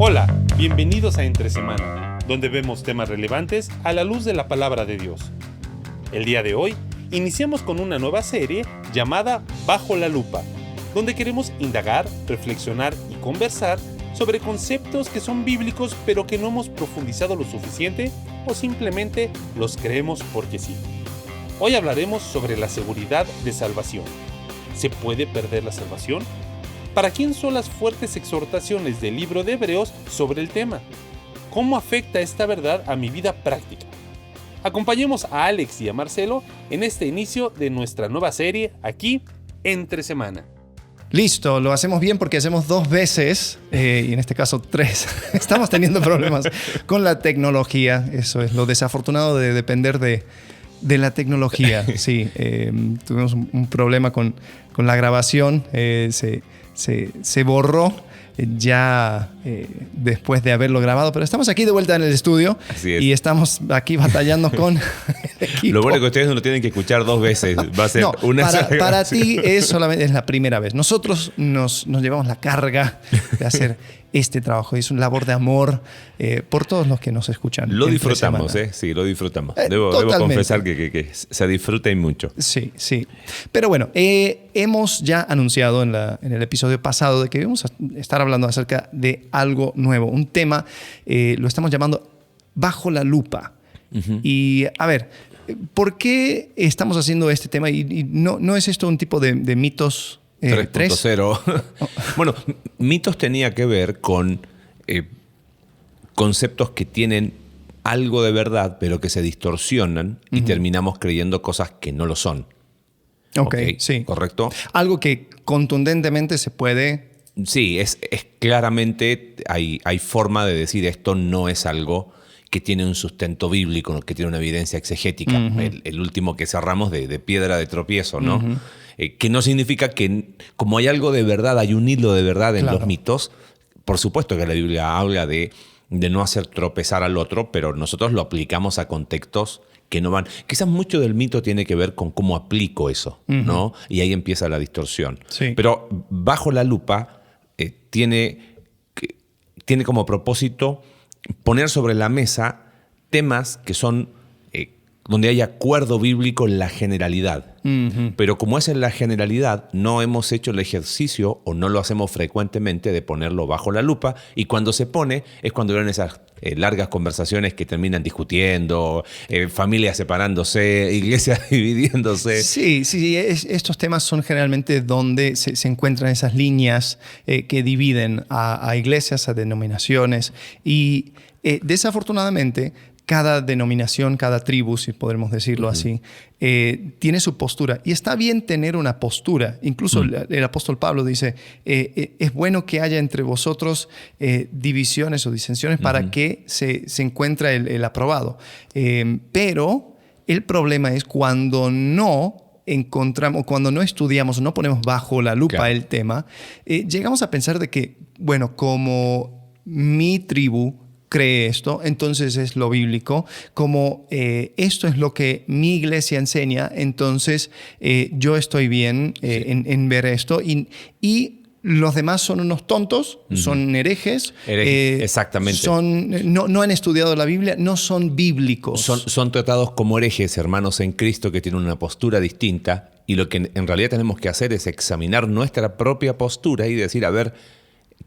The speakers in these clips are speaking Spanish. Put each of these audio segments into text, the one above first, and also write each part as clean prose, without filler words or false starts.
Hola, bienvenidos a Entre Semana, donde vemos temas relevantes a la luz de la palabra de Dios. El día de hoy, iniciamos con una nueva serie llamada Bajo la Lupa, donde queremos indagar, reflexionar y conversar sobre conceptos que son bíblicos pero que no hemos profundizado lo suficiente o simplemente los creemos porque sí. Hoy hablaremos sobre la seguridad de salvación. ¿Se puede perder la salvación? ¿Para quién son las fuertes exhortaciones del libro de Hebreos sobre el tema? ¿Cómo afecta esta verdad a mi vida práctica? Acompañemos a Alex y a Marcelo en este inicio de nuestra nueva serie aquí, Entre Semana. Listo, lo hacemos bien porque hacemos 2 veces, y en este caso 3. Estamos teniendo problemas con la tecnología. Eso es lo desafortunado de depender de la tecnología. Sí, tuvimos un problema con la grabación. Se borró ya después de haberlo grabado, pero estamos aquí de vuelta en el estudio y estamos aquí batallando con el equipo. Lo bueno es que ustedes no lo tienen que escuchar 2 veces. Va a ser para ti es la primera vez. Nosotros nos llevamos la carga de hacer este trabajo. Es una labor de amor por todos los que nos escuchan. Lo disfrutamos, sí, lo disfrutamos. Debo confesar que se disfruta y mucho. Sí, sí. Pero bueno, hemos ya anunciado en el episodio pasado de que vamos a estar hablando acerca de algo nuevo. Un tema, lo estamos llamando Bajo la Lupa. Uh-huh. Y a ver, ¿por qué estamos haciendo este tema? Y no es esto un tipo de mitos 3.0. Bueno, mitos tenía que ver con conceptos que tienen algo de verdad, pero que se distorsionan y terminamos creyendo cosas que no lo son. Okay, sí. ¿Correcto? Algo que contundentemente se puede... Sí, es claramente hay forma de decir esto no es algo que tiene un sustento bíblico, que tiene una evidencia exegética. Uh-huh. El último que cerramos de piedra de tropiezo, ¿no? Uh-huh. Que no significa que, como hay algo de verdad, hay un hilo de verdad en los mitos. Por supuesto que la Biblia habla de no hacer tropezar al otro, pero nosotros lo aplicamos a contextos que no van. Quizás mucho del mito tiene que ver con cómo aplico eso, uh-huh, ¿no? Y ahí empieza la distorsión. Sí. Pero Bajo la Lupa tiene como propósito poner sobre la mesa temas que son donde hay acuerdo bíblico en la generalidad. Uh-huh. Pero como es en la generalidad, no hemos hecho el ejercicio o no lo hacemos frecuentemente de ponerlo bajo la lupa, y cuando se pone es cuando vienen esas largas conversaciones que terminan discutiendo, familias separándose, iglesias dividiéndose. Sí, estos temas son generalmente donde se encuentran esas líneas que dividen a iglesias, a denominaciones, y desafortunadamente cada denominación, cada tribu, si podemos decirlo así, tiene su postura. Y está bien tener una postura. Incluso el apóstol Pablo dice, es bueno que haya entre vosotros divisiones o disensiones para que se encuentre el aprobado. Pero el problema es cuando no encontramos, cuando no estudiamos, no ponemos bajo la lupa el tema, llegamos a pensar de que, bueno, como mi tribu cree esto, entonces es lo bíblico. Como esto es lo que mi iglesia enseña, entonces yo estoy bien en ver esto. Y los demás son unos tontos, son herejes. Exactamente. No han estudiado la Biblia, no son bíblicos. Son tratados como herejes, hermanos en Cristo, que tienen una postura distinta. Y lo que en realidad tenemos que hacer es examinar nuestra propia postura y decir, a ver,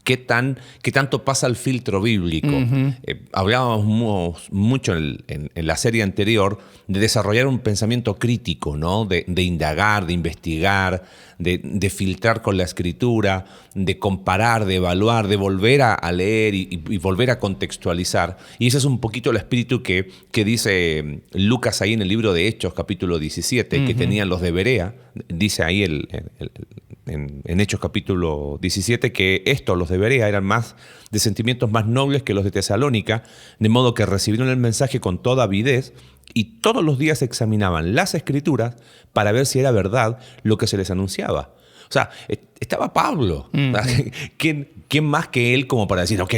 ¿qué tanto pasa el filtro bíblico? Uh-huh. Hablábamos mucho en la serie anterior de desarrollar un pensamiento crítico, ¿no? De indagar, de investigar, de filtrar con la escritura, de comparar, de evaluar, de volver a leer y volver a contextualizar. Y ese es un poquito el espíritu que dice Lucas ahí en el libro de Hechos, capítulo 17, uh-huh, que tenían los de Berea. Dice ahí en Hechos capítulo 17 que los de Berea, eran más de sentimientos más nobles que los de Tesalónica, de modo que recibieron el mensaje con toda avidez y todos los días examinaban las escrituras para ver si era verdad lo que se les anunciaba. O sea, estaba Pablo. Mm-hmm. ¿Quién más que él como para decir, ok,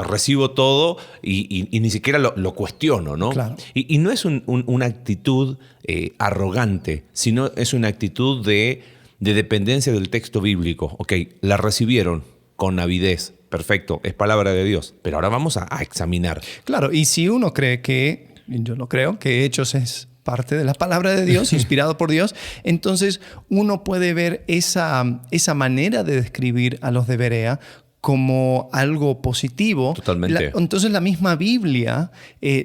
recibo todo y ni siquiera lo cuestiono, ¿no? Claro. Y no es una actitud arrogante, sino es una actitud de dependencia del texto bíblico. Ok, la recibieron con avidez, perfecto, es palabra de Dios, pero ahora vamos a examinar. Claro, y si uno cree que, yo lo creo, que Hechos es parte de la palabra de Dios, inspirado por Dios, entonces uno puede ver esa manera de describir a los de Berea como algo positivo. Totalmente. Entonces la misma Biblia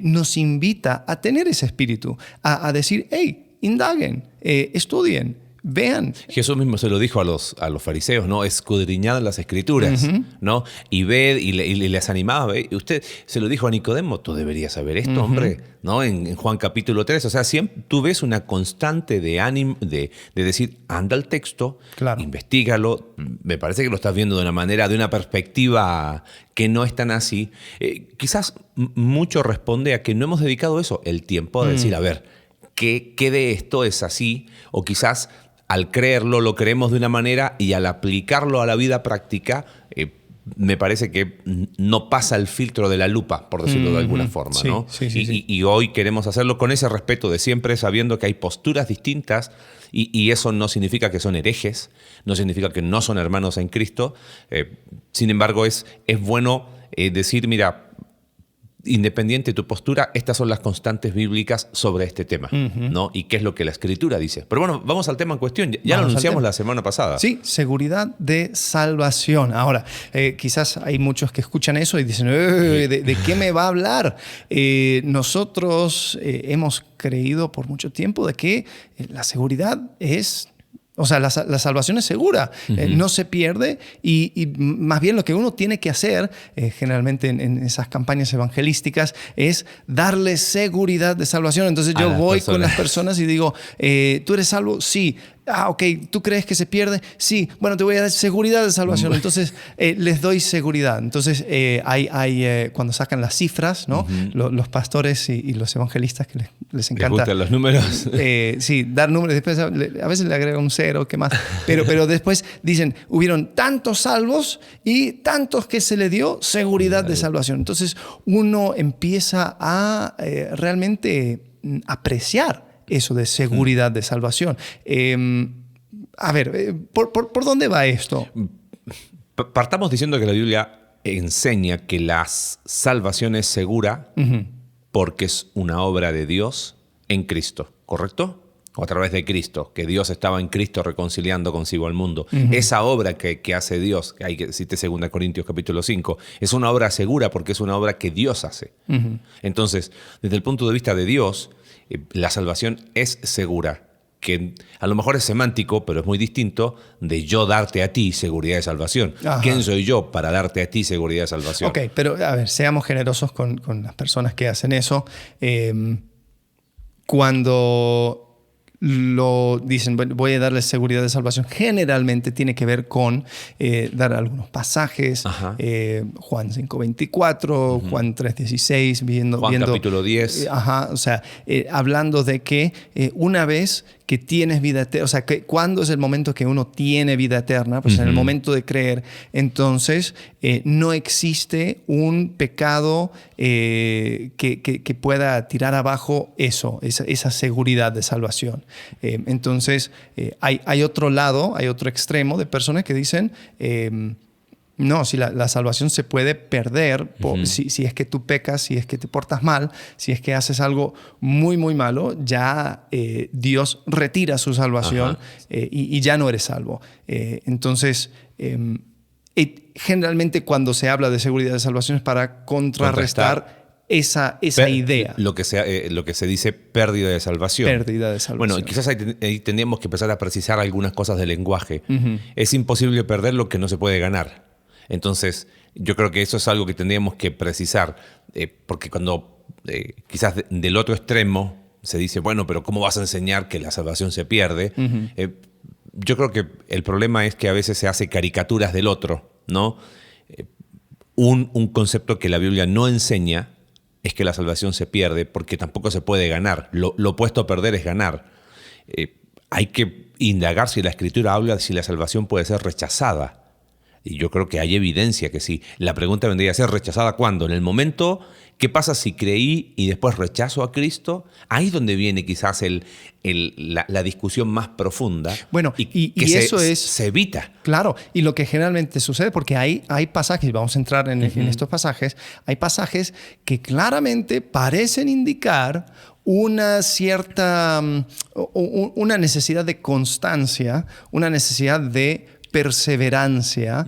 nos invita a tener ese espíritu, a decir, hey, indaguen, estudien, vean. Jesús mismo se lo dijo a los fariseos, ¿no? Escudriñad las Escrituras, ¿no? Y ved, y les animaba. ¿ve? Y usted se lo dijo a Nicodemo, tú deberías saber esto, hombre, ¿no? En Juan capítulo 3. O sea, siempre tú ves una constante de ánimo, de decir, anda al texto, claro, investígalo. Me parece que lo estás viendo de una perspectiva que no es tan así. Quizás mucho responde a que no hemos dedicado eso, el tiempo, a decir, a ver, ¿qué de esto es así? O quizás al creerlo, lo creemos de una manera y al aplicarlo a la vida práctica, me parece que no pasa el filtro de la lupa, por decirlo de alguna forma, sí, ¿no? Sí. Y hoy queremos hacerlo con ese respeto de siempre, sabiendo que hay posturas distintas y eso no significa que son herejes, no significa que no son hermanos en Cristo. Sin embargo, es bueno decir, mira, independiente de tu postura, estas son las constantes bíblicas sobre este tema, ¿no? Y qué es lo que la Escritura dice. Pero bueno, vamos al tema en cuestión. Ya lo anunciamos la semana pasada. Sí, seguridad de salvación. Ahora, quizás hay muchos que escuchan eso y dicen, ¿de qué me va a hablar? Nosotros hemos creído por mucho tiempo de que la seguridad es... O sea, la salvación es segura, no se pierde y más bien lo que uno tiene que hacer, generalmente en esas campañas evangelísticas, es darle seguridad de salvación. Entonces yo voy con las personas y digo, ¿tú eres salvo? Sí. Ah, ok, ¿tú crees que se pierde? Sí, bueno, te voy a dar seguridad de salvación. Entonces, les doy seguridad. Entonces, cuando sacan las cifras, ¿no? Los pastores y los evangelistas que les encanta. ¿Les gustan los números? Sí, dar números. Después, a veces le agregan un 0, ¿qué más? Pero después dicen, hubieron tantos salvos y tantos que se le dio seguridad de salvación. Entonces, uno empieza a realmente apreciar eso de seguridad de salvación. A ver, ¿por dónde va esto? Partamos diciendo que la Biblia enseña que la salvación es segura porque es una obra de Dios en Cristo, ¿correcto? O a través de Cristo, que Dios estaba en Cristo reconciliando consigo al mundo. Esa obra que hace Dios, que hay que cite 2 Corintios capítulo 5, es una obra segura porque es una obra que Dios hace. Entonces, desde el punto de vista de Dios, la salvación es segura, que a lo mejor es semántico, pero es muy distinto de yo darte a ti seguridad de salvación. Ajá. ¿Quién soy yo para darte a ti seguridad de salvación? Ok, pero a ver, seamos generosos con las personas que hacen eso. Cuando lo dicen, voy a darles seguridad de salvación, generalmente tiene que ver con dar algunos pasajes, Juan 5:24, Juan 3:16, Juan capítulo 10. O sea, hablando de que una vez que tienes vida eterna, o sea, que cuando es el momento que uno tiene vida eterna, pues en el momento de creer, entonces no existe un pecado que pueda tirar abajo esa seguridad de salvación. Entonces, hay otro lado, hay otro extremo de personas que dicen, no, si la salvación se puede perder si es que tú pecas, si es que te portas mal, si es que haces algo muy, muy malo, ya Dios retira su salvación y ya no eres salvo. Entonces, generalmente cuando se habla de seguridad de salvación es para contrarrestar esa idea. Lo que se dice pérdida de salvación. Pérdida de salvación. Bueno, quizás ahí tendríamos que empezar a precisar algunas cosas del lenguaje. Es imposible perder lo que no se puede ganar. Entonces, yo creo que eso es algo que tendríamos que precisar, porque cuando quizás del otro extremo se dice, bueno, pero ¿cómo vas a enseñar que la salvación se pierde? Yo creo que el problema es que a veces se hace caricaturas del otro, ¿no? Un concepto que la Biblia no enseña es que la salvación se pierde porque tampoco se puede ganar. Lo opuesto a perder es ganar. Hay que indagar si la Escritura habla de si la salvación puede ser rechazada. Y yo creo que hay evidencia que sí. La pregunta vendría a ser: ¿rechazada cuándo? En el momento, ¿qué pasa si creí y después rechazo a Cristo? Ahí es donde viene quizás la discusión más profunda. Bueno, y que eso se evita. Claro, y lo que generalmente sucede, porque hay pasajes, vamos a entrar en estos pasajes, hay pasajes que claramente parecen indicar una cierta, una necesidad de constancia, una necesidad de perseverancia,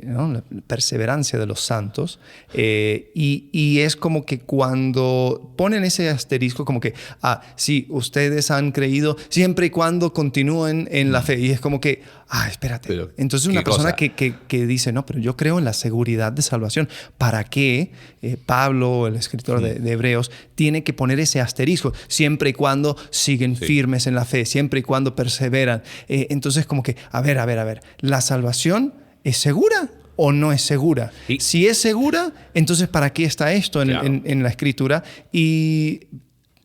¿no? La perseverancia de los santos, y es como que cuando ponen ese asterisco, como que, sí, ustedes han creído siempre y cuando continúen en la fe, y es como que, espérate. Pero, entonces una persona que dice, no, pero yo creo en la seguridad de salvación. ¿Para qué Pablo, el escritor de Hebreos, tiene que poner ese asterisco? Siempre y cuando siguen firmes en la fe, siempre y cuando perseveran. Entonces como que, a ver, ¿la salvación es segura o no es segura? Si es segura, entonces ¿para qué está esto en la Escritura? Y,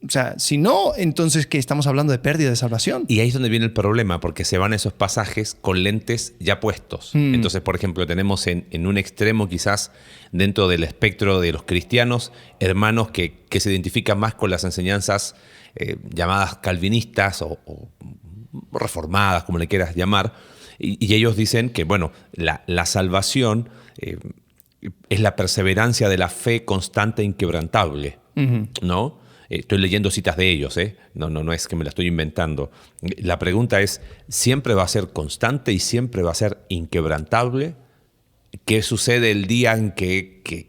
o sea, si no, entonces ¿qué estamos hablando de pérdida de salvación? Y ahí es donde viene el problema, porque se van esos pasajes con lentes ya puestos. Entonces, por ejemplo, tenemos en un extremo quizás dentro del espectro de los cristianos, hermanos que se identifican más con las enseñanzas llamadas calvinistas o reformadas, como le quieras llamar. Y ellos dicen que, bueno, la salvación es la perseverancia de la fe constante e inquebrantable, ¿no? Estoy leyendo citas de ellos, no es que me la estoy inventando. La pregunta es, ¿siempre va a ser constante y siempre va a ser inquebrantable? ¿Qué sucede el día en que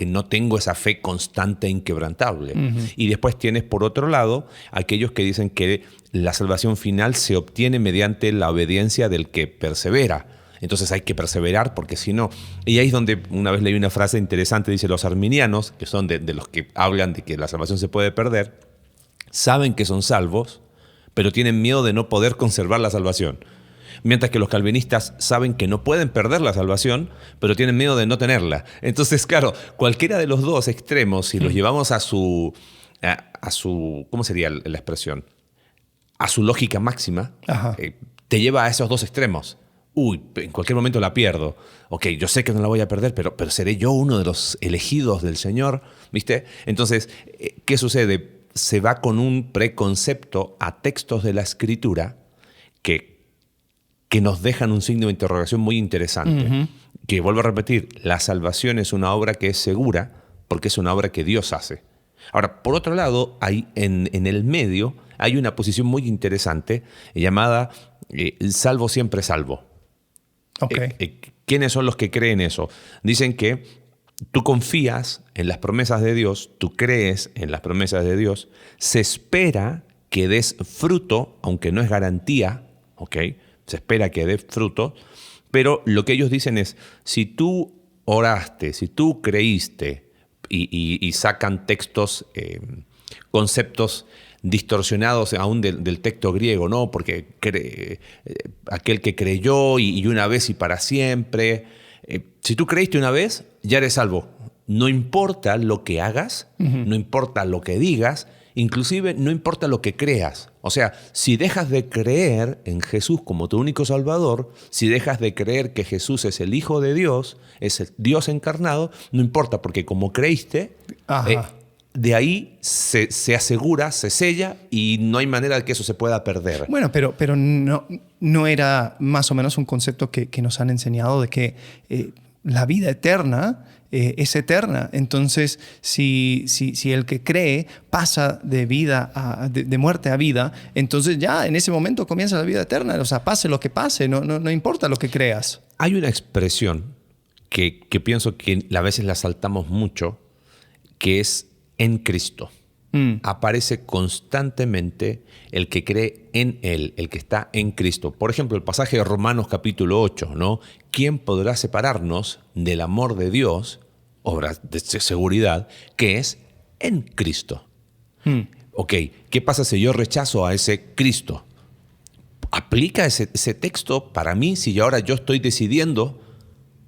no tengo esa fe constante e inquebrantable? Y después tienes, por otro lado, aquellos que dicen que la salvación final se obtiene mediante la obediencia del que persevera. Entonces hay que perseverar, porque si no... Y ahí es donde una vez leí una frase interesante, dice: los arminianos, que son de los que hablan de que la salvación se puede perder, saben que son salvos, pero tienen miedo de no poder conservar la salvación. Mientras que los calvinistas saben que no pueden perder la salvación, pero tienen miedo de no tenerla. Entonces, claro, cualquiera de los dos extremos, si los llevamos a su ¿cómo sería la expresión? A su lógica máxima, te lleva a esos dos extremos. En cualquier momento la pierdo. Ok, yo sé que no la voy a perder, pero seré yo uno de los elegidos del Señor, ¿viste? Entonces, ¿qué sucede? Se va con un preconcepto a textos de la Escritura que nos dejan un signo de interrogación muy interesante. Que, vuelvo a repetir, la salvación es una obra que es segura porque es una obra que Dios hace. Ahora, por otro lado, en el medio hay una posición muy interesante llamada salvo siempre salvo. Okay. ¿Quiénes son los que creen eso? Dicen que tú confías en las promesas de Dios, tú crees en las promesas de Dios, se espera que des fruto, aunque no es garantía, ¿ok? Se espera que des fruto, pero lo que ellos dicen es, si tú oraste, si tú creíste, y sacan textos, conceptos distorsionados aún del texto griego, ¿no? Porque aquel que creyó y una vez y para siempre. Si tú creíste una vez, ya eres salvo. No importa lo que hagas, no importa lo que digas, inclusive no importa lo que creas. O sea, si dejas de creer en Jesús como tu único Salvador, si dejas de creer que Jesús es el Hijo de Dios, es el Dios encarnado, no importa, porque como creíste, de ahí se asegura, se sella y no hay manera de que eso se pueda perder. Bueno, pero no era más o menos un concepto que nos han enseñado de que la vida eterna es eterna. Entonces, si el que cree pasa de muerte a vida, entonces ya en ese momento comienza la vida eterna. O sea, pase lo que pase, no importa lo que creas. Hay una expresión que pienso que a veces la saltamos mucho, que es en Cristo. Aparece constantemente el que cree en Él, el que está en Cristo. Por ejemplo, el pasaje de Romanos capítulo 8, ¿no? ¿Quién podrá separarnos del amor de Dios, obra de seguridad, que es en Cristo? Ok, ¿qué pasa si yo rechazo a ese Cristo? ¿Aplica ese texto para mí si ahora yo estoy decidiendo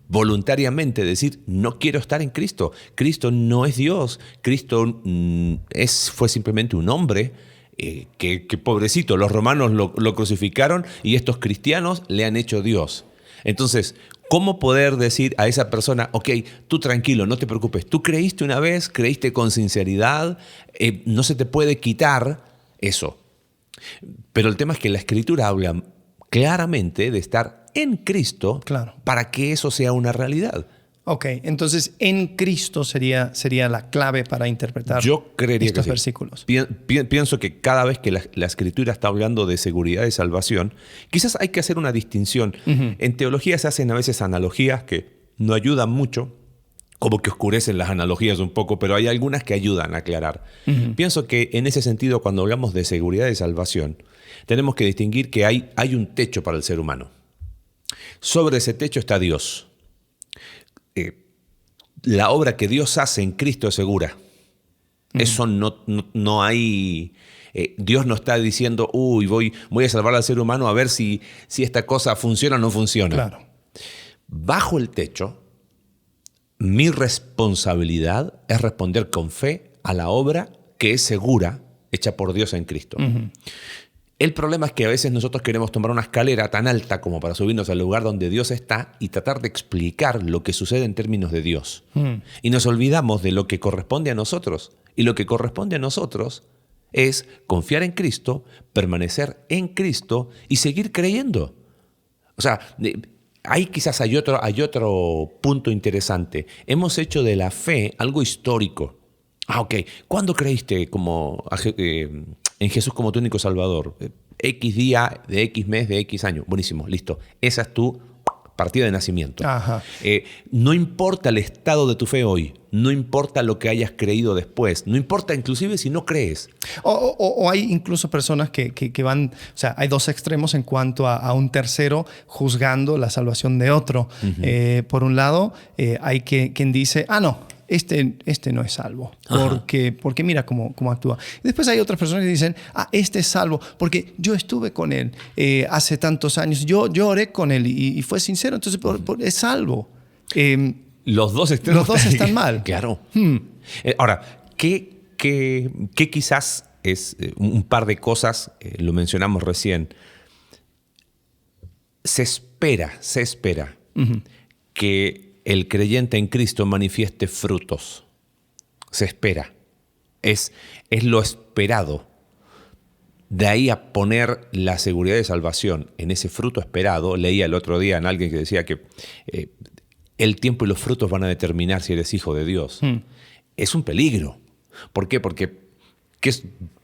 voluntariamente decir, no quiero estar en Cristo? Cristo no es Dios. Cristo fue simplemente un hombre que pobrecito, los romanos lo crucificaron y estos cristianos le han hecho Dios. Entonces, ¿Cómo poder decir a esa persona, ok, tú tranquilo, no te preocupes, tú creíste una vez, creíste con sinceridad, no se te puede quitar eso? Pero el tema es que la Escritura habla claramente de estar en Cristo, Claro. para que eso sea una realidad. Ok, entonces en Cristo sería la clave para interpretar Yo creería estos que sí. versículos. Pienso que cada vez que la Escritura está hablando de seguridad y salvación, quizás hay que hacer una distinción. En teología se hacen a veces analogías que no ayudan mucho, como que oscurecen las analogías un poco, pero hay algunas que ayudan a aclarar. Pienso que en ese sentido, cuando hablamos de seguridad y salvación, tenemos que distinguir que hay un techo para el ser humano. Sobre ese techo está Dios. La obra que Dios hace en Cristo es segura. Eso no hay... Dios no está diciendo, voy a salvar al ser humano a ver si esta cosa funciona o no funciona. Claro. Bajo el techo, mi responsabilidad es responder con fe a la obra que es segura, hecha por Dios en Cristo. El problema es que a veces nosotros queremos tomar una escalera tan alta como para subirnos al lugar donde Dios está y tratar de explicar lo que sucede en términos de Dios. Y nos olvidamos de lo que corresponde a nosotros. Y lo que corresponde a nosotros es confiar en Cristo, permanecer en Cristo y seguir creyendo. O sea, ahí quizás hay otro punto interesante. Hemos hecho de la fe algo histórico. Ok. ¿Cuándo creíste en Jesús como tu único Salvador? X día, de X mes, de X año. Buenísimo, listo. Esa es tu partida de nacimiento. Ajá. No importa el estado de tu fe hoy. No importa lo que hayas creído después. No importa inclusive si no crees. O hay incluso personas que van, o sea, hay dos extremos en cuanto a un tercero juzgando la salvación de otro. Por un lado, hay quien dice, no, este no es salvo, porque mira cómo actúa. Y después hay otras personas que dicen, este es salvo, porque yo estuve con él hace tantos años, yo oré con él y fue sincero, entonces es salvo. Los dos extremos. Los dos están mal. Claro. Ahora, ¿qué quizás es un par de cosas, lo mencionamos recién? Se espera que el creyente en Cristo manifieste frutos. Se espera. Es lo esperado. De ahí a poner la seguridad de salvación en ese fruto esperado. Leía el otro día en alguien que decía que el tiempo y los frutos van a determinar si eres hijo de Dios. Es un peligro. ¿Por qué? Porque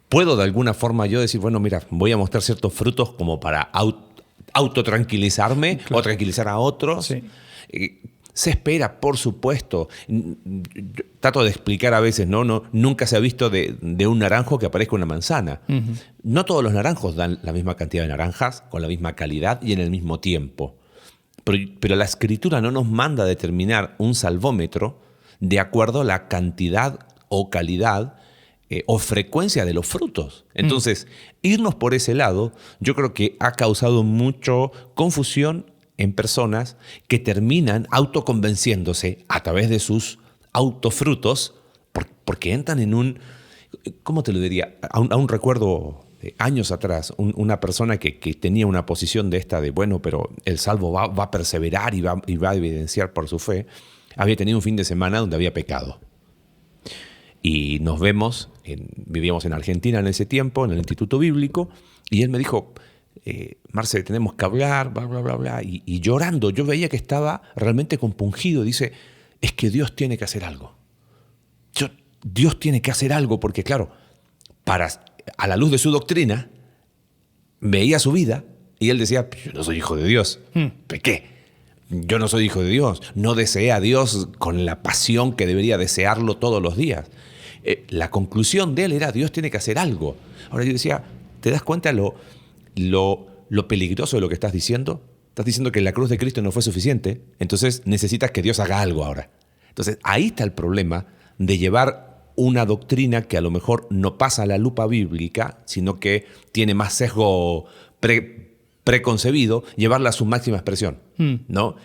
puedo de alguna forma yo decir, bueno, mira, voy a mostrar ciertos frutos como para autotranquilizarme, claro, o tranquilizar a otros. Sí. Se espera, por supuesto. Trato de explicar a veces, nunca se ha visto de un naranjo que aparezca una manzana. No todos los naranjos dan la misma cantidad de naranjas, con la misma calidad y en el mismo tiempo. Pero la Escritura no nos manda a determinar un salvómetro de acuerdo a la cantidad o calidad o frecuencia de los frutos. Entonces, irnos por ese lado, yo creo que ha causado mucha confusión en personas que terminan autoconvenciéndose a través de sus autofrutos porque entran en un, ¿cómo te lo diría? Aún recuerdo años atrás una persona que tenía una posición de esta de, bueno, pero el salvo va a perseverar y va a evidenciar por su fe. Había tenido un fin de semana donde había pecado. Y nos vemos, vivíamos en Argentina en ese tiempo, en el Instituto Bíblico, y él me dijo, Marce, tenemos que hablar, bla, bla, bla, bla. Y llorando, yo veía que estaba realmente compungido. Dice, es que Dios tiene que hacer algo. Dios tiene que hacer algo porque, claro, a la luz de su doctrina, veía su vida y él decía, yo no soy hijo de Dios. ¿Qué? Yo no soy hijo de Dios. No deseé a Dios con la pasión que debería desearlo todos los días. La conclusión de él era, Dios tiene que hacer algo. Ahora yo decía, ¿te das cuenta lo peligroso de lo que estás diciendo? Estás diciendo que la cruz de Cristo no fue suficiente, entonces necesitas que Dios haga algo ahora. Entonces ahí está el problema de llevar una doctrina que a lo mejor no pasa a la lupa bíblica, sino que tiene más sesgo preconcebido, llevarla a su máxima expresión, ¿no?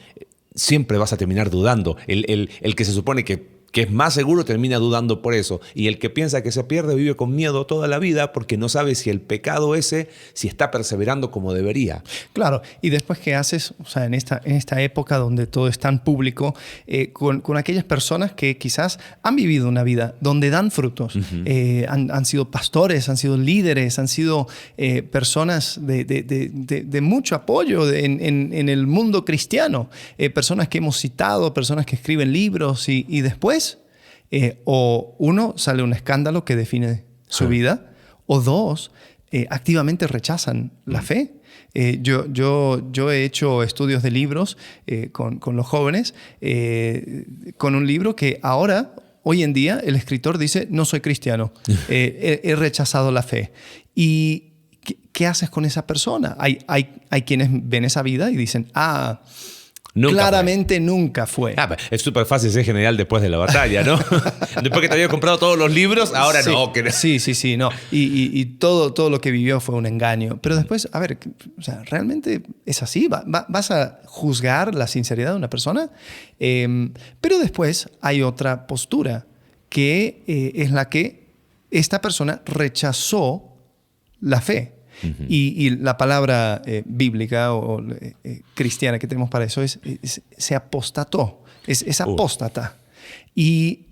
Siempre vas a terminar dudando. El que se supone que que es más seguro termina dudando por eso. Y el que piensa que se pierde vive con miedo toda la vida porque no sabe si el pecado ese, si está perseverando como debería. Claro, y después ¿qué haces? O sea, en esta época donde todo es tan público, con aquellas personas que quizás han vivido una vida donde dan frutos, han sido pastores, han sido líderes, han sido personas de mucho apoyo en el mundo cristiano, personas que hemos citado, personas que escriben libros y después o uno, sale un escándalo que define su vida, o dos, activamente rechazan la fe. Yo he hecho estudios de libros con los jóvenes, con un libro que hoy en día, el escritor dice, no soy cristiano, he rechazado la fe. ¿Y qué haces con esa persona? Hay quienes ven esa vida y dicen, claramente nunca fue. Es súper fácil ser general después de la batalla, ¿no? Después que te había comprado todos los libros, ahora sí, no. Sí, no. Y todo lo que vivió fue un engaño. Pero después, a ver, o sea, ¿realmente es así? ¿Vas a juzgar la sinceridad de una persona? Pero después hay otra postura, que es la que esta persona rechazó la fe. Y la palabra bíblica o cristiana que tenemos para eso se apostató, es apóstata. Y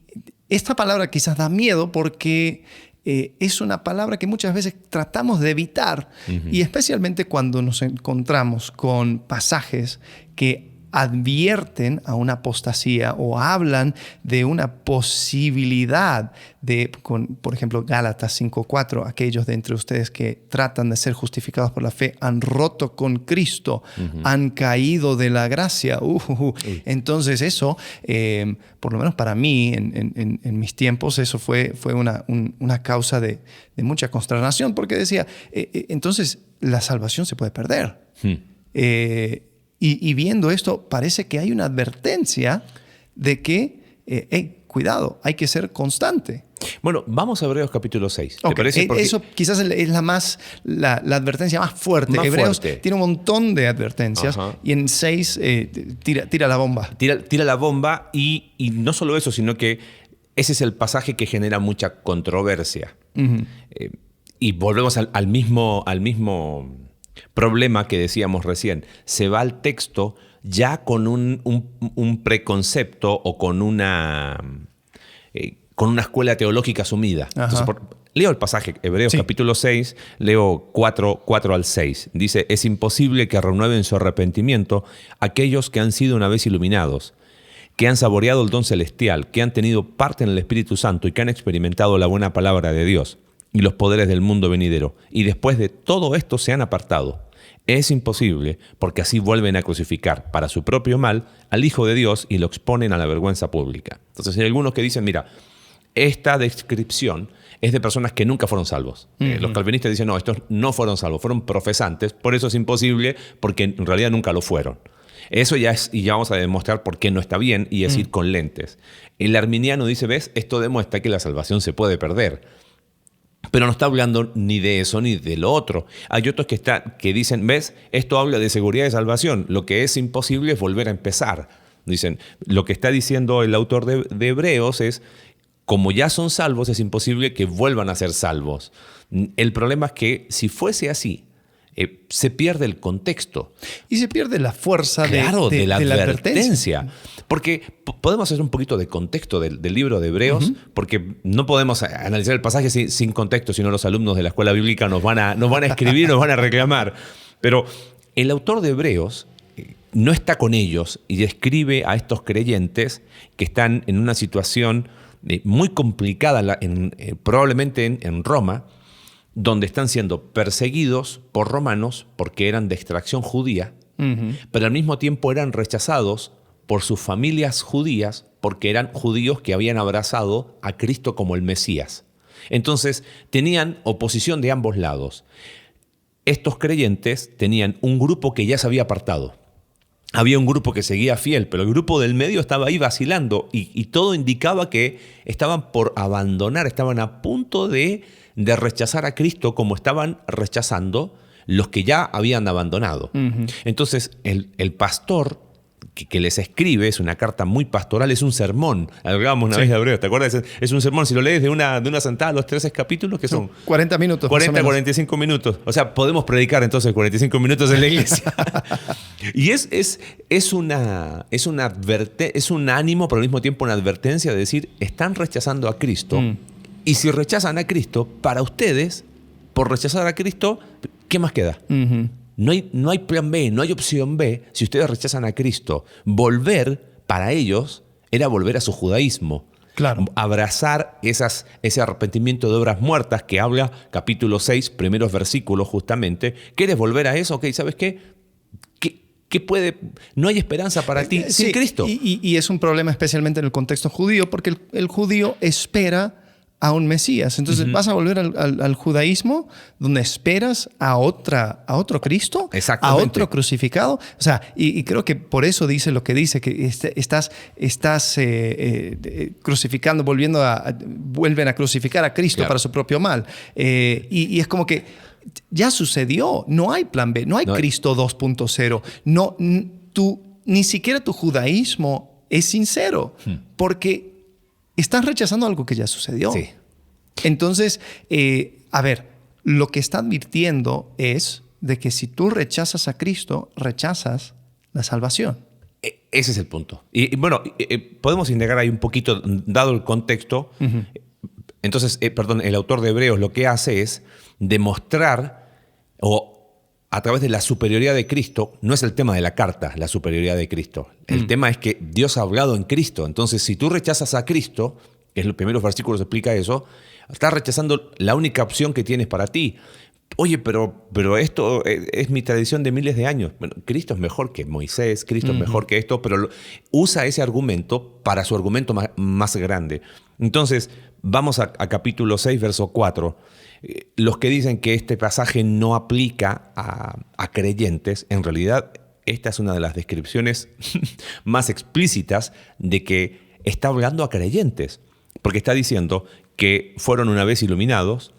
esta palabra quizás da miedo porque es una palabra que muchas veces tratamos de evitar, y especialmente cuando nos encontramos con pasajes que advierten a una apostasía o hablan de una posibilidad por ejemplo, Gálatas 5:4, aquellos de entre ustedes que tratan de ser justificados por la fe han roto con Cristo, han caído de la gracia. Entonces eso, por lo menos para mí, en mis tiempos, eso fue una causa de mucha consternación, porque decía, entonces la salvación se puede perder. Y viendo esto, parece que hay una advertencia de que, cuidado, hay que ser constante. Bueno, vamos a Hebreos capítulo 6. ¿Te Okay. parece? Porque eso quizás es la advertencia más fuerte. Hebreos tiene un montón de advertencias. Ajá. Y en 6 tira la bomba. Tira la bomba y no solo eso, sino que ese es el pasaje que genera mucha controversia. Y volvemos al mismo problema que decíamos recién. Se va al texto ya con un preconcepto o con una escuela teológica asumida. Entonces, leo el pasaje, Hebreos capítulo 6, leo 4 al 6. Dice, es imposible que renueven su arrepentimiento aquellos que han sido una vez iluminados, que han saboreado el don celestial, que han tenido parte en el Espíritu Santo y que han experimentado la buena palabra de Dios y los poderes del mundo venidero, y después de todo esto se han apartado. Es imposible, porque así vuelven a crucificar para su propio mal al Hijo de Dios y lo exponen a la vergüenza pública. Entonces hay algunos que dicen, mira, esta descripción es de personas que nunca fueron salvos. Los calvinistas dicen, no, estos no fueron salvos, fueron profesantes, por eso es imposible, porque en realidad nunca lo fueron. Eso ya es, y ya vamos a demostrar por qué no está bien, y es ir con lentes. El arminiano dice, ves, esto demuestra que la salvación se puede perder. Pero no está hablando ni de eso ni de lo otro. Hay otros que dicen, ves, esto habla de seguridad de salvación. Lo que es imposible es volver a empezar. Dicen, lo que está diciendo el autor de Hebreos es, como ya son salvos, es imposible que vuelvan a ser salvos. El problema es que si fuese así, se pierde el contexto. Y se pierde la fuerza de la advertencia. Porque podemos hacer un poquito de contexto del libro de Hebreos, porque no podemos analizar el pasaje sin contexto, sino los alumnos de la escuela bíblica nos van a escribir, nos van a reclamar. Pero el autor de Hebreos no está con ellos y describe a estos creyentes que están en una situación muy complicada, probablemente en Roma, donde están siendo perseguidos por romanos porque eran de extracción judía, pero al mismo tiempo eran rechazados por sus familias judías porque eran judíos que habían abrazado a Cristo como el Mesías. Entonces tenían oposición de ambos lados. Estos creyentes tenían un grupo que ya se había apartado. Había un grupo que seguía fiel, pero el grupo del medio estaba ahí vacilando y todo indicaba que estaban por abandonar, estaban a punto de rechazar a Cristo como estaban rechazando los que ya habían abandonado. Entonces el pastor que les escribe, es una carta muy pastoral, es un sermón. Hablábamos una vez de Hebreos, ¿te acuerdas? Es un sermón, si lo lees de una sentada, los 13 capítulos, que son 40 minutos. 40, 45 minutos. O sea, podemos predicar entonces 45 minutos en la iglesia. Y es un ánimo, pero al mismo tiempo una advertencia de decir, están rechazando a Cristo. Y si rechazan a Cristo, para ustedes, por rechazar a Cristo, ¿qué más queda? No hay plan B, no hay opción B si ustedes rechazan a Cristo. Volver, para ellos, era volver a su judaísmo. Claro. Abrazar ese arrepentimiento de obras muertas que habla capítulo 6, primeros versículos justamente. ¿Quieres volver a eso? Ok, ¿sabes qué? No hay esperanza para ti sin Cristo. Y es un problema especialmente en el contexto judío, porque el judío espera a un Mesías. Entonces vas a volver al judaísmo donde esperas a otro Cristo, a otro crucificado. O sea, y creo que por eso dice lo que dice, que estás crucificando, vuelven a crucificar a Cristo para su propio mal. Y es como que ya sucedió, no hay plan B, no hay Cristo 2.0. No, ni siquiera tu judaísmo es sincero, porque estás rechazando algo que ya sucedió. Sí. Entonces, a ver, lo que está advirtiendo es de que si tú rechazas a Cristo, rechazas la salvación. Ese es el punto. Y bueno, podemos indagar ahí un poquito, dado el contexto. Entonces, el autor de Hebreos lo que hace es demostrar, a través de la superioridad de Cristo, no es el tema de la carta, la superioridad de Cristo. El tema es que Dios ha hablado en Cristo. Entonces, si tú rechazas a Cristo, que es los primeros versículos explica eso, estás rechazando la única opción que tienes para ti. Oye, pero esto es mi tradición de miles de años. Bueno, Cristo es mejor que Moisés, Cristo es mejor que esto, pero usa ese argumento para su argumento más grande. Entonces, vamos a capítulo 6, verso 4. Los que dicen que este pasaje no aplica a creyentes, en realidad esta es una de las descripciones más explícitas de que está hablando a creyentes, porque está diciendo que fueron una vez iluminados,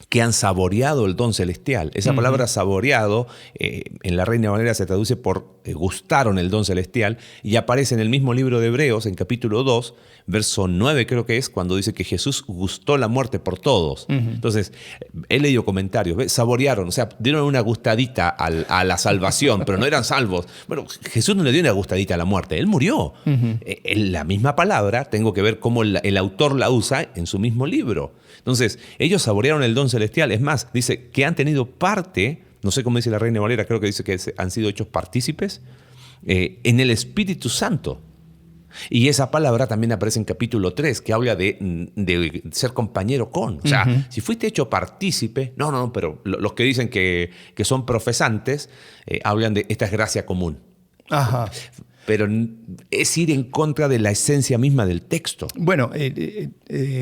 que han saboreado el don celestial. Esa palabra saboreado en la Reina Valera se traduce por gustaron el don celestial y aparece en el mismo libro de Hebreos, en capítulo 2, verso 9 creo que es, cuando dice que Jesús gustó la muerte por todos. Entonces, he leído comentarios, ¿ves? Saborearon, o sea, dieron una gustadita a la salvación, pero no eran salvos. Bueno, Jesús no le dio una gustadita a la muerte, Él murió. La misma palabra, tengo que ver cómo el autor la usa en su mismo libro. Entonces, ellos saborearon el don celestial. Es más, dice que han tenido parte, no sé cómo dice la Reina Valera, creo que dice que han sido hechos partícipes en el Espíritu Santo. Y esa palabra también aparece en capítulo 3, que habla de ser compañero con. O sea, si fuiste hecho partícipe, no, pero los que dicen que son profesantes hablan de esta es gracia común. Ajá. Pero es ir en contra de la esencia misma del texto. Bueno,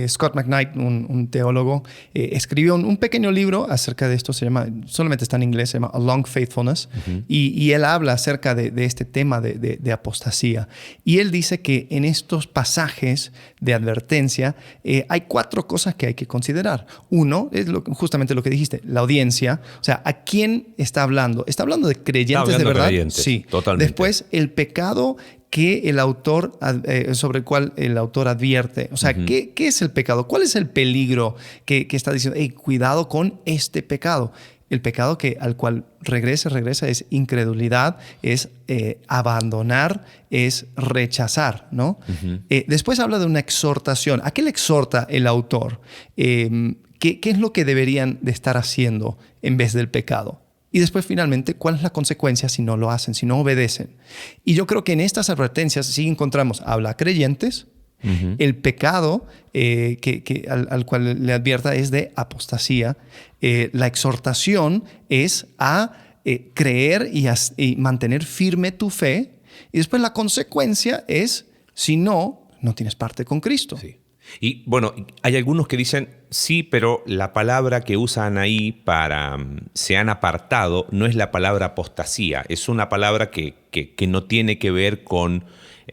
Scott McKnight, un teólogo, escribió un pequeño libro acerca de esto, solamente está en inglés, se llama A Long Faithfulness, y él habla acerca de este tema de apostasía. Y él dice que en estos pasajes de advertencia hay 4 cosas que hay que considerar. Uno, es justamente lo que dijiste, la audiencia. O sea, ¿a quién está hablando? ¿Está hablando de creyentes de verdad? Creyentes, sí, totalmente. Después, el pecado que el autor, sobre el cual el autor advierte. O sea, ¿qué es el pecado? ¿Cuál es el peligro que está diciendo? Hey, cuidado con este pecado. El pecado al cual regresa es incredulidad, es abandonar, es rechazar, ¿no? Después habla de una exhortación. ¿A qué le exhorta el autor? ¿Qué es lo que deberían de estar haciendo en vez del pecado? Y después, finalmente, ¿cuál es la consecuencia si no lo hacen, si no obedecen? Y yo creo que en estas advertencias sí encontramos, habla a creyentes, el pecado al cual le advierta es de apostasía. La exhortación es a creer y mantener firme tu fe. Y después la consecuencia es, si no tienes parte con Cristo. Sí. Y bueno, hay algunos que dicen, sí, pero la palabra que usan ahí para se han apartado no es la palabra apostasía, es una palabra que no tiene que ver con,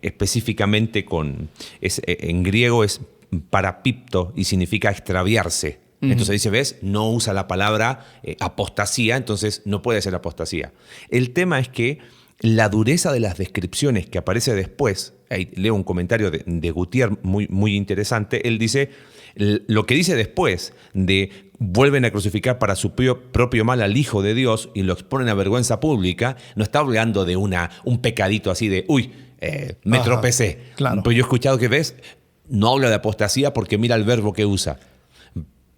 específicamente con, en griego es parapipto y significa extraviarse. Entonces dice, ¿ves? No usa la palabra apostasía, entonces no puede ser apostasía. El tema es que la dureza de las descripciones que aparece después, ahí leo un comentario de Gutiérrez muy, muy interesante, él dice, lo que dice después de vuelven a crucificar para su propio mal al Hijo de Dios y lo exponen a vergüenza pública, no está hablando de un pecadito así de, me tropecé. Claro. Pues yo he escuchado que no habla de apostasía porque mira el verbo que usa.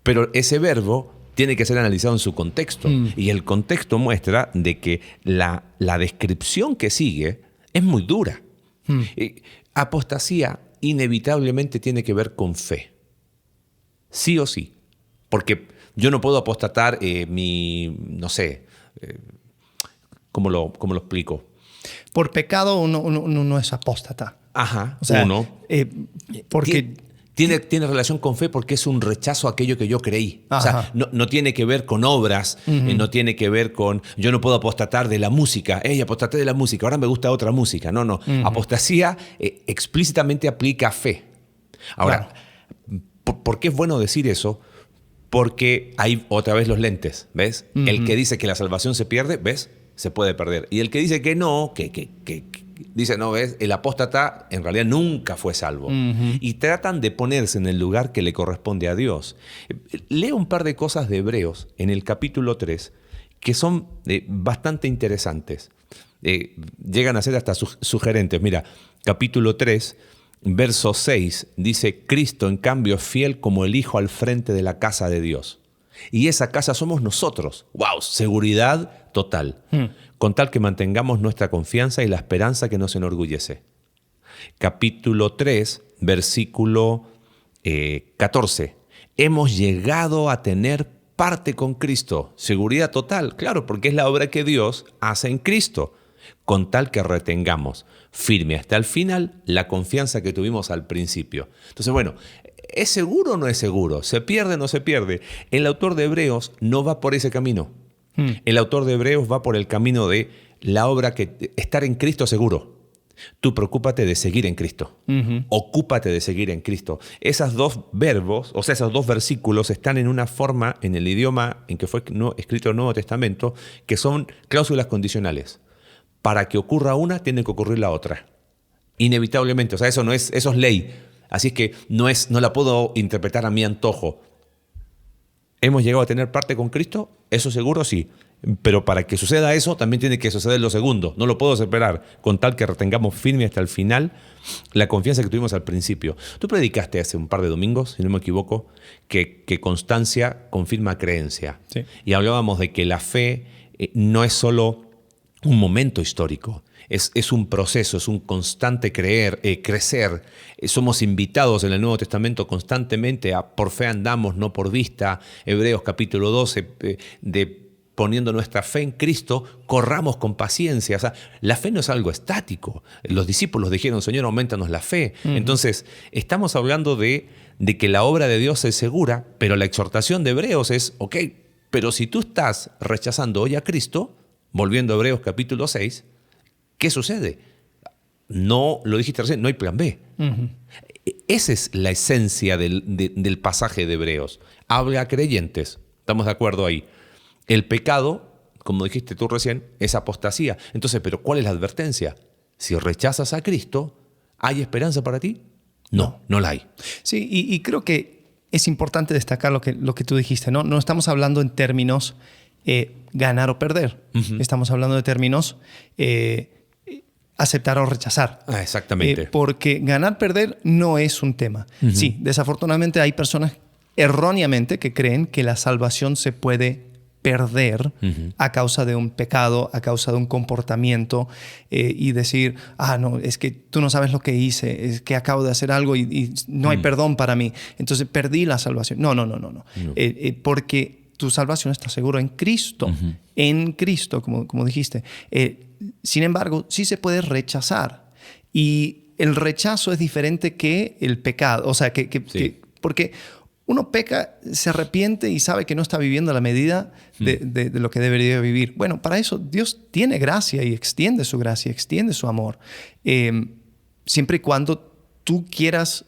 Pero ese verbo tiene que ser analizado en su contexto. Y el contexto muestra de que la descripción que sigue es muy dura. Apostasía inevitablemente tiene que ver con fe. Sí o sí. Porque yo no puedo apostatar no sé, ¿cómo lo explico? Por pecado uno no es apóstata. Ajá, O sea, uno. Porque... Tiene relación con fe porque es un rechazo a aquello que yo creí. Ajá. O sea, no tiene que ver con obras, no tiene que ver con... Yo no puedo apostatar de la música. Apostaté de la música, ahora me gusta otra música. No. Apostasía explícitamente aplica fe. Ahora, claro. ¿Por qué es bueno decir eso? Porque hay otra vez los lentes, ¿ves? El que dice que la salvación se pierde, ¿ves? Se puede perder. Y el que dice que no, que dice, no, ¿ves? El apóstata en realidad nunca fue salvo. Y tratan de ponerse en el lugar que le corresponde a Dios. Leo un par de cosas de Hebreos en el capítulo 3 que son bastante interesantes. Llegan a ser hasta sugerentes. Mira, capítulo 3, verso 6, dice, Cristo en cambio es fiel como el Hijo al frente de la casa de Dios. Y esa casa somos nosotros. ¡Wow! Seguridad total. Con tal que mantengamos nuestra confianza y la esperanza que nos enorgullece. Capítulo 3, versículo 14. Hemos llegado a tener parte con Cristo. Seguridad total, claro, porque es la obra que Dios hace en Cristo. Con tal que retengamos firme hasta el final la confianza que tuvimos al principio. Entonces, bueno, ¿es seguro o no es seguro? ¿Se pierde o no se pierde? El autor de Hebreos no va por ese camino. El autor de Hebreos va por el camino de la obra que estar en Cristo seguro. Tú preocúpate de seguir en Cristo. Ocúpate de seguir en Cristo. Esos dos verbos, o sea, esos dos versículos están en una forma, en el idioma en que fue escrito el Nuevo Testamento, que son cláusulas condicionales. Para que ocurra una, tiene que ocurrir la otra. Inevitablemente. O sea, eso es ley. Así es que no la puedo interpretar a mi antojo. ¿Hemos llegado a tener parte con Cristo? Eso seguro sí. Pero para que suceda eso, también tiene que suceder lo segundo. No lo puedo separar, con tal que retengamos firme hasta el final la confianza que tuvimos al principio. Tú predicaste hace un par de domingos, si no me equivoco, que constancia confirma creencia. Sí. Y hablábamos de que la fe no es solo un momento histórico. Es un proceso, es un constante crecer. Somos invitados en el Nuevo Testamento constantemente a por fe andamos, no por vista. Hebreos capítulo 12, poniendo nuestra fe en Cristo, corramos con paciencia. O sea, la fe no es algo estático. Los discípulos dijeron, Señor, aumentanos la fe. Entonces, estamos hablando de que la obra de Dios es segura, pero la exhortación de Hebreos es, ok, pero si tú estás rechazando hoy a Cristo, volviendo a Hebreos capítulo 6, ¿qué sucede? No, lo dijiste recién, no hay plan B. Esa es la esencia del pasaje de Hebreos. Habla a creyentes, estamos de acuerdo ahí. El pecado, como dijiste tú recién, es apostasía. Entonces, ¿pero cuál es la advertencia? Si rechazas a Cristo, ¿hay esperanza para ti? No la hay. Sí, y creo que es importante destacar lo que tú dijiste, ¿no? No estamos hablando en términos ganar o perder. Estamos hablando de términos aceptar o rechazar. Exactamente. Porque ganar-perder no es un tema. Sí, desafortunadamente hay personas erróneamente que creen que la salvación se puede perder a causa de un pecado, a causa de un comportamiento y decir, no, es que tú no sabes lo que hice, es que acabo de hacer algo y no hay perdón para mí. Entonces perdí la salvación. No. Porque tu salvación está segura en Cristo. En Cristo, como dijiste. Sin embargo, sí se puede rechazar. Y el rechazo es diferente que el pecado. O sea, porque uno peca, se arrepiente y sabe que no está viviendo a la medida de lo que debería vivir. Bueno, para eso Dios tiene gracia y extiende su gracia, extiende su amor. Siempre y cuando tú quieras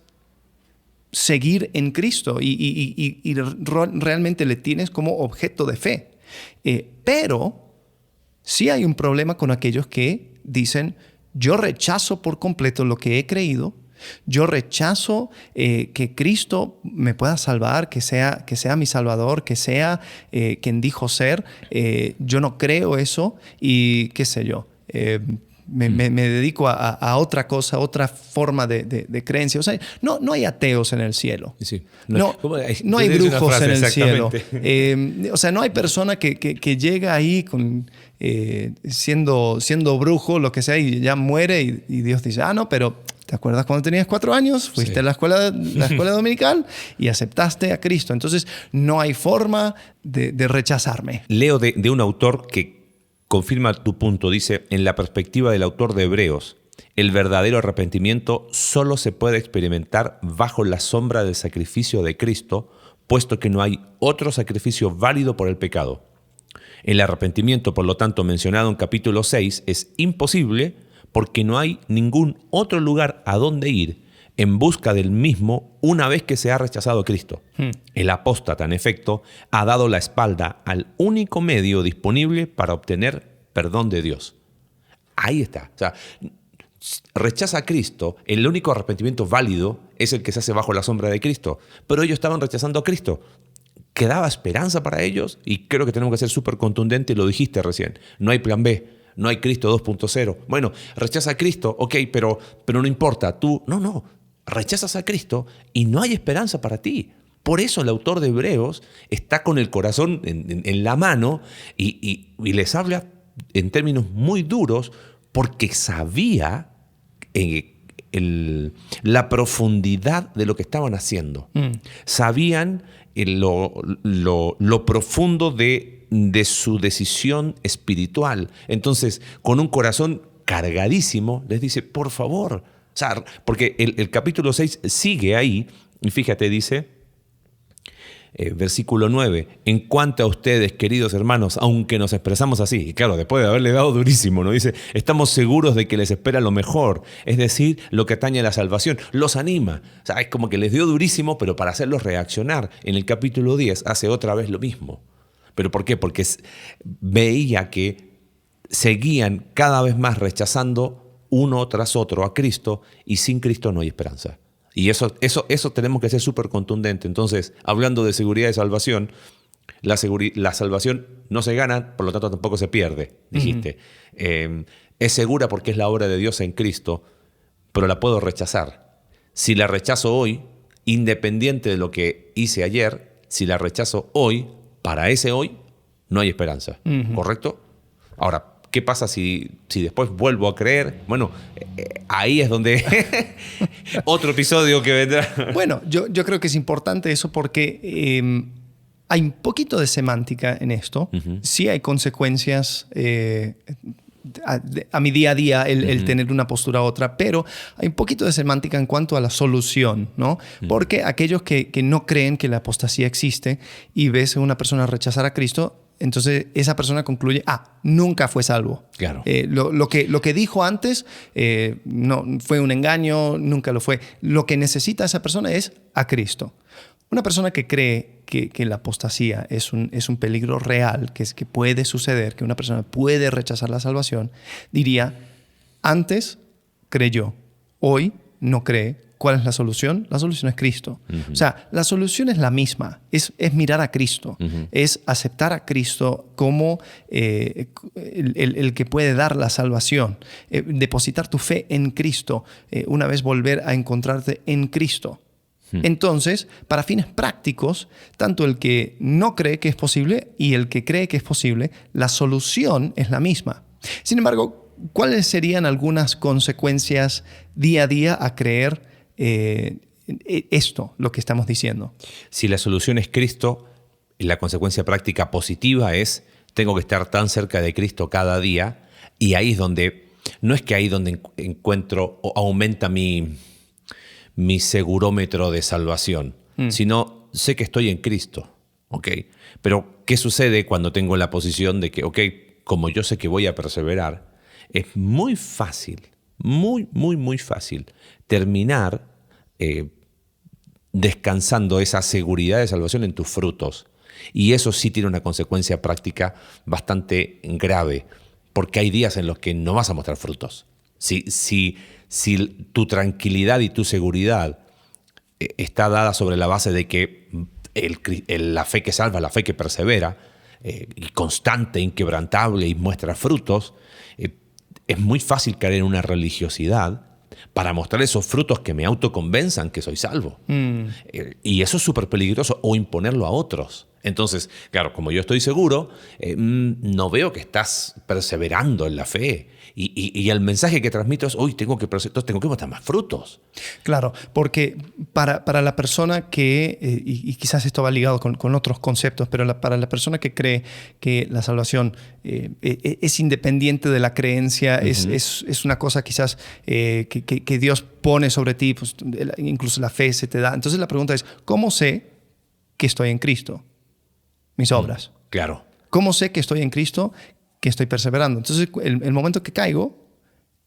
seguir en Cristo y realmente le tienes como objeto de fe. Pero Sí hay un problema con aquellos que dicen, yo rechazo por completo lo que he creído, yo rechazo que Cristo me pueda salvar, que sea mi Salvador, que sea quien dijo ser. Yo no creo eso y qué sé yo. Me dedico a otra cosa, otra forma de creencia. O sea, no hay ateos en el cielo. Sí. No hay brujos en el cielo. O sea, no hay persona que llega ahí siendo brujo, lo que sea, y ya muere y Dios dice, no, pero ¿te acuerdas cuando tenías 4 años? Fuiste a la escuela dominical y aceptaste a Cristo. Entonces, no hay forma de rechazarme. Leo de un autor que confirma tu punto. Dice, en la perspectiva del autor de Hebreos, el verdadero arrepentimiento solo se puede experimentar bajo la sombra del sacrificio de Cristo, puesto que no hay otro sacrificio válido por el pecado. El arrepentimiento, por lo tanto, mencionado en capítulo 6, es imposible porque no hay ningún otro lugar a donde ir en busca del mismo una vez que se ha rechazado a Cristo. El apóstata, en efecto, ha dado la espalda al único medio disponible para obtener perdón de Dios. Ahí está. O sea, rechaza a Cristo, el único arrepentimiento válido es el que se hace bajo la sombra de Cristo. Pero ellos estaban rechazando a Cristo. ¿Quedaba esperanza para ellos? Y creo que tenemos que ser súper contundentes, lo dijiste recién. No hay plan B. No hay Cristo 2.0. Bueno, rechaza a Cristo, ok, pero no importa. Tú, no. Rechazas a Cristo y no hay esperanza para ti. Por eso el autor de Hebreos está con el corazón en la mano y les habla en términos muy duros porque sabía la profundidad de lo que estaban haciendo. Sabían lo profundo de su decisión espiritual. Entonces, con un corazón cargadísimo, les dice, por favor, porque el capítulo 6 sigue ahí, y fíjate, dice, versículo 9, en cuanto a ustedes, queridos hermanos, aunque nos expresamos así, y claro, después de haberle dado durísimo, ¿no? Dice, estamos seguros de que les espera lo mejor, es decir, lo que atañe a la salvación, los anima. O sea, es como que les dio durísimo, pero para hacerlos reaccionar. En el capítulo 10 hace otra vez lo mismo. ¿Pero por qué? Porque veía que seguían cada vez más rechazando uno tras otro a Cristo y sin Cristo no hay esperanza. Y eso tenemos que ser súper contundente. Entonces, hablando de seguridad de salvación, la salvación no se gana, por lo tanto tampoco se pierde, dijiste. Es segura porque es la obra de Dios en Cristo, pero la puedo rechazar. Si la rechazo hoy, independiente de lo que hice ayer, si la rechazo hoy, para ese hoy, no hay esperanza. ¿Correcto? Ahora, ¿qué pasa si después vuelvo a creer? Bueno, ahí es donde otro episodio que vendrá. Bueno, yo creo que es importante eso porque hay un poquito de semántica en esto. Sí hay consecuencias a mi día a día el tener una postura u otra, pero hay un poquito de semántica en cuanto a la solución, ¿no? Porque aquellos que no creen que la apostasía existe y ves a una persona rechazar a Cristo, entonces esa persona concluye, nunca fue salvo. Claro. Lo que dijo antes no fue un engaño, nunca lo fue. Lo que necesita esa persona es a Cristo. Una persona que cree que la apostasía es un peligro real, que puede suceder, que una persona puede rechazar la salvación, diría, antes creyó, hoy no cree. ¿Cuál es la solución? La solución es Cristo. O sea, la solución es la misma. Es mirar a Cristo. Es aceptar a Cristo como el que puede dar la salvación. Depositar tu fe en Cristo. Una vez volver a encontrarte en Cristo. Entonces, para fines prácticos, tanto el que no cree que es posible y el que cree que es posible, la solución es la misma. Sin embargo, ¿cuáles serían algunas consecuencias día a día a creer esto, lo que estamos diciendo? Si la solución es Cristo, la consecuencia práctica positiva es tengo que estar tan cerca de Cristo cada día, y ahí es donde, no es que ahí donde encuentro o aumenta mi segurómetro de salvación, sino sé que estoy en Cristo, ¿ok? Pero ¿qué sucede cuando tengo la posición de que, ok, como yo sé que voy a perseverar, es muy fácil, muy fácil terminar descansando esa seguridad de salvación en tus frutos. Y eso sí tiene una consecuencia práctica bastante grave. porque hay días en los que no vas a mostrar frutos. Si tu tranquilidad y tu seguridad está dada sobre la base de que la fe que salva, la fe que persevera, y constante, inquebrantable y muestra frutos, es muy fácil caer en una religiosidad para mostrar esos frutos que me autoconvenzan que soy salvo. Y eso es súper peligroso, o imponerlo a otros. Entonces, claro, como yo estoy seguro, no veo que estás perseverando en la fe. Y el mensaje que transmito es, hoy tengo que mostrar más frutos. Claro, porque para la persona que, y quizás esto va ligado con otros conceptos, pero para la persona que cree que la salvación es independiente de la creencia, es una cosa quizás que Dios pone sobre ti, pues, incluso la fe se te da. Entonces la pregunta es, ¿cómo sé que estoy en Cristo? Mis obras. Claro. ¿Cómo sé que estoy en Cristo, que estoy perseverando? Entonces, el momento que caigo,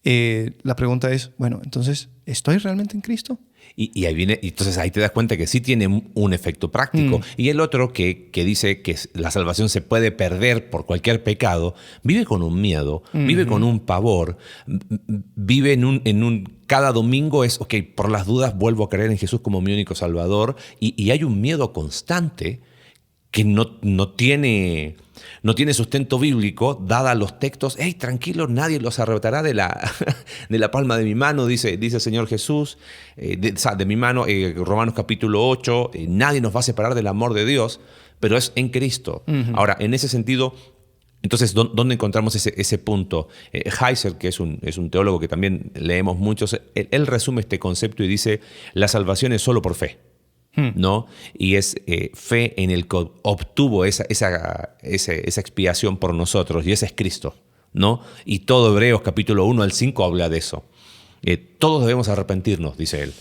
la pregunta es, bueno, entonces, ¿estoy realmente en Cristo? Y ahí viene, entonces ahí te das cuenta que sí tiene un efecto práctico. Y el otro que dice que la salvación se puede perder por cualquier pecado, vive con un miedo, vive con un pavor, vive cada domingo es, ok, por las dudas vuelvo a creer en Jesús como mi único Salvador, y hay un miedo constante que no tiene sustento bíblico, dada los textos. Hey, tranquilo, nadie los arrebatará de la palma de mi mano, dice el Señor Jesús, de mi mano, Romanos capítulo 8, nadie nos va a separar del amor de Dios, pero es en Cristo. Ahora, en ese sentido, entonces, ¿dónde encontramos ese punto? Heiser, que es un teólogo que también leemos muchos, él resume este concepto y dice, la salvación es solo por fe. ¿No? Y es fe en el que obtuvo esa expiación por nosotros, y ese es Cristo, ¿no? Y todo Hebreos capítulo 1 al 5 habla de eso. Todos debemos arrepentirnos, dice él.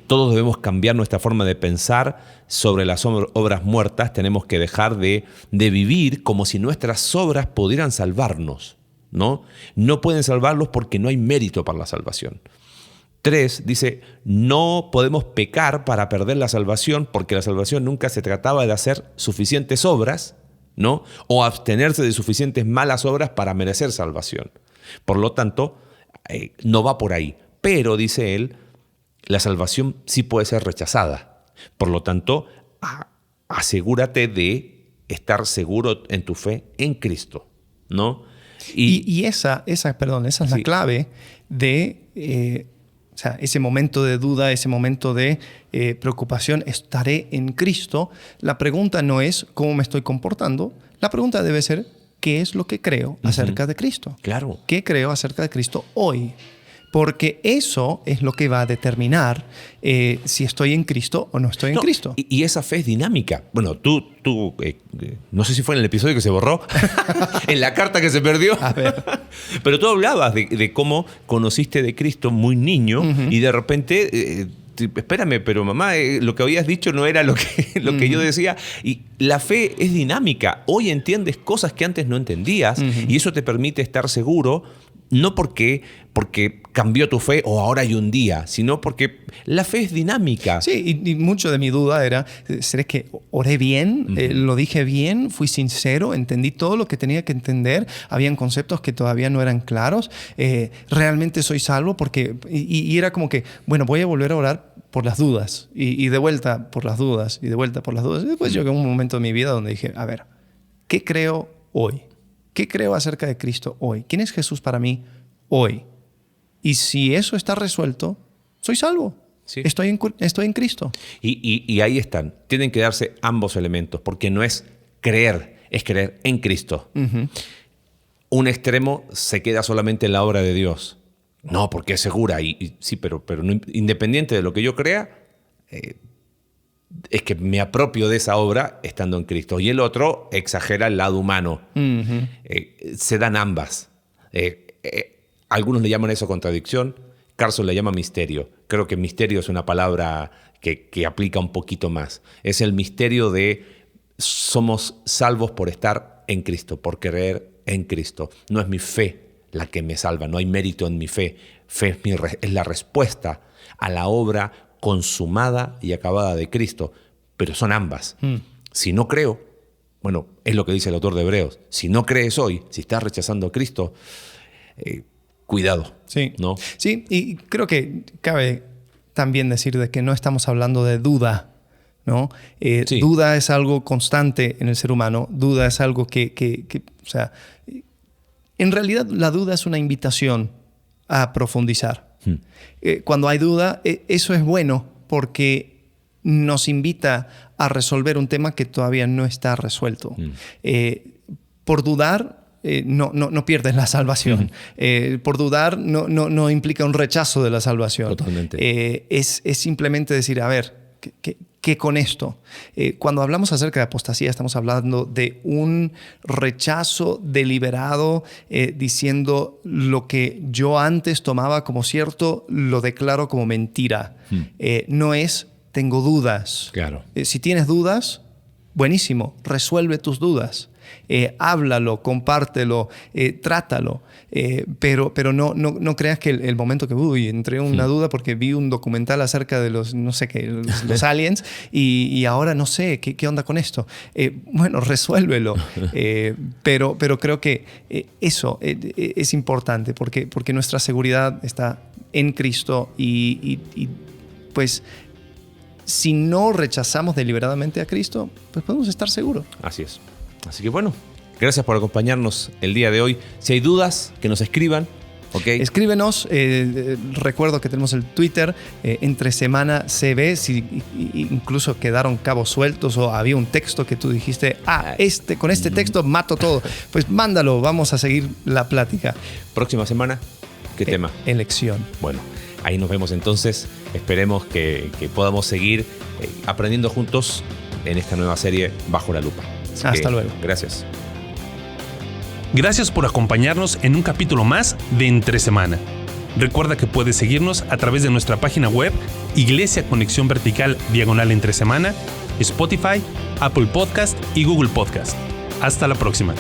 Todos debemos cambiar nuestra forma de pensar sobre las obras muertas. Tenemos que dejar de vivir como si nuestras obras pudieran salvarnos, ¿no? No pueden salvarlos porque no hay mérito para la salvación. 3, dice, no podemos pecar para perder la salvación, porque la salvación nunca se trataba de hacer suficientes obras, ¿no? O abstenerse de suficientes malas obras para merecer salvación. Por lo tanto, no va por ahí. Pero, dice él, la salvación sí puede ser rechazada. Por lo tanto, asegúrate de estar seguro en tu fe en Cristo, ¿no? Y esa es la clave de... O sea, ese momento de duda, ese momento de preocupación, estaré en Cristo. La pregunta no es cómo me estoy comportando. La pregunta debe ser, ¿qué es lo que creo acerca de Cristo? Claro. ¿Qué creo acerca de Cristo hoy? Porque eso es lo que va a determinar si estoy en Cristo o no estoy en Cristo. Y esa fe es dinámica. Bueno, tú no sé si fue en el episodio que se borró, en la carta que se perdió. A ver. Pero tú hablabas de cómo conociste de Cristo muy niño y de repente... espérame, pero mamá, lo que habías dicho no era lo que yo decía. Y la fe es dinámica. Hoy entiendes cosas que antes no entendías y eso te permite estar seguro, no porque cambió tu fe o ahora hay un día, sino porque la fe es dinámica. Sí, y mucho de mi duda era, ¿será que oré bien? ¿Lo dije bien? ¿Fui sincero? ¿Entendí todo lo que tenía que entender? ¿Habían conceptos que todavía no eran claros? ¿Realmente soy salvo? Y era como que, bueno, voy a volver a orar por las dudas y de vuelta por las dudas y de vuelta por las dudas. Y después llegó un momento de mi vida donde dije, a ver, ¿qué creo hoy? ¿Qué creo acerca de Cristo hoy? ¿Quién es Jesús para mí hoy? Y si eso está resuelto, soy salvo. Sí. Estoy en Cristo. Y ahí están. Tienen que darse ambos elementos, porque no es creer, es creer en Cristo. Un extremo se queda solamente en la obra de Dios. No, porque es segura. Sí, pero no, independiente de lo que yo crea, es que me apropio de esa obra estando en Cristo. Y el otro exagera el lado humano. Se dan ambas. Algunos le llaman eso contradicción. Carson le llama misterio. Creo que misterio es una palabra que aplica un poquito más. Es el misterio de somos salvos por estar en Cristo, por creer en Cristo. No es mi fe la que me salva, no hay mérito en mi fe. Fe es la respuesta a la obra consumada y acabada de Cristo, pero son ambas. Si no creo, Bueno, es lo que dice el autor de Hebreos. Si no crees hoy, si estás rechazando a Cristo, cuidado. Sí. ¿No? Sí, y creo que cabe también decir de que no estamos hablando de duda, ¿no? Sí. Duda es algo constante en el ser humano. Duda es algo o sea, en realidad la duda es una invitación a profundizar. Cuando hay duda, eso es bueno porque nos invita a resolver un tema que todavía no está resuelto. Por dudar, no pierdes la salvación. Por dudar no implica un rechazo de la salvación. Totalmente. Es simplemente decir, a ver, ¿qué con esto? Cuando hablamos acerca de apostasía, estamos hablando de un rechazo deliberado, diciendo lo que yo antes tomaba como cierto, lo declaro como mentira. No es, tengo dudas. Claro. Si tienes dudas, buenísimo, resuelve tus dudas. Háblalo, compártelo, trátalo. Pero no creas que el momento que entré en una duda porque vi un documental acerca de los aliens y ahora no sé qué onda con esto. Bueno, resuélvelo. Pero creo que eso es importante porque nuestra seguridad está en Cristo y pues si no rechazamos deliberadamente a Cristo, pues podemos estar seguros. Así es. Así que bueno, gracias por acompañarnos el día de hoy. Si hay dudas, que nos escriban. ¿Okay? Escríbenos. Recuerdo que tenemos el Twitter, Entre Semana CB. Si incluso quedaron cabos sueltos o había un texto que tú dijiste, con este texto mato todo. Pues mándalo, vamos a seguir la plática. Próxima semana, ¿qué tema? Elección. Bueno, ahí nos vemos entonces. Esperemos que podamos seguir aprendiendo juntos en esta nueva serie Bajo la Lupa. Hasta luego. Gracias. Gracias por acompañarnos en un capítulo más de Entre Semana. Recuerda que puedes seguirnos a través de nuestra página web Iglesia Conexión Vertical /Entre Semana, Spotify, Apple Podcast y Google Podcast. Hasta la próxima.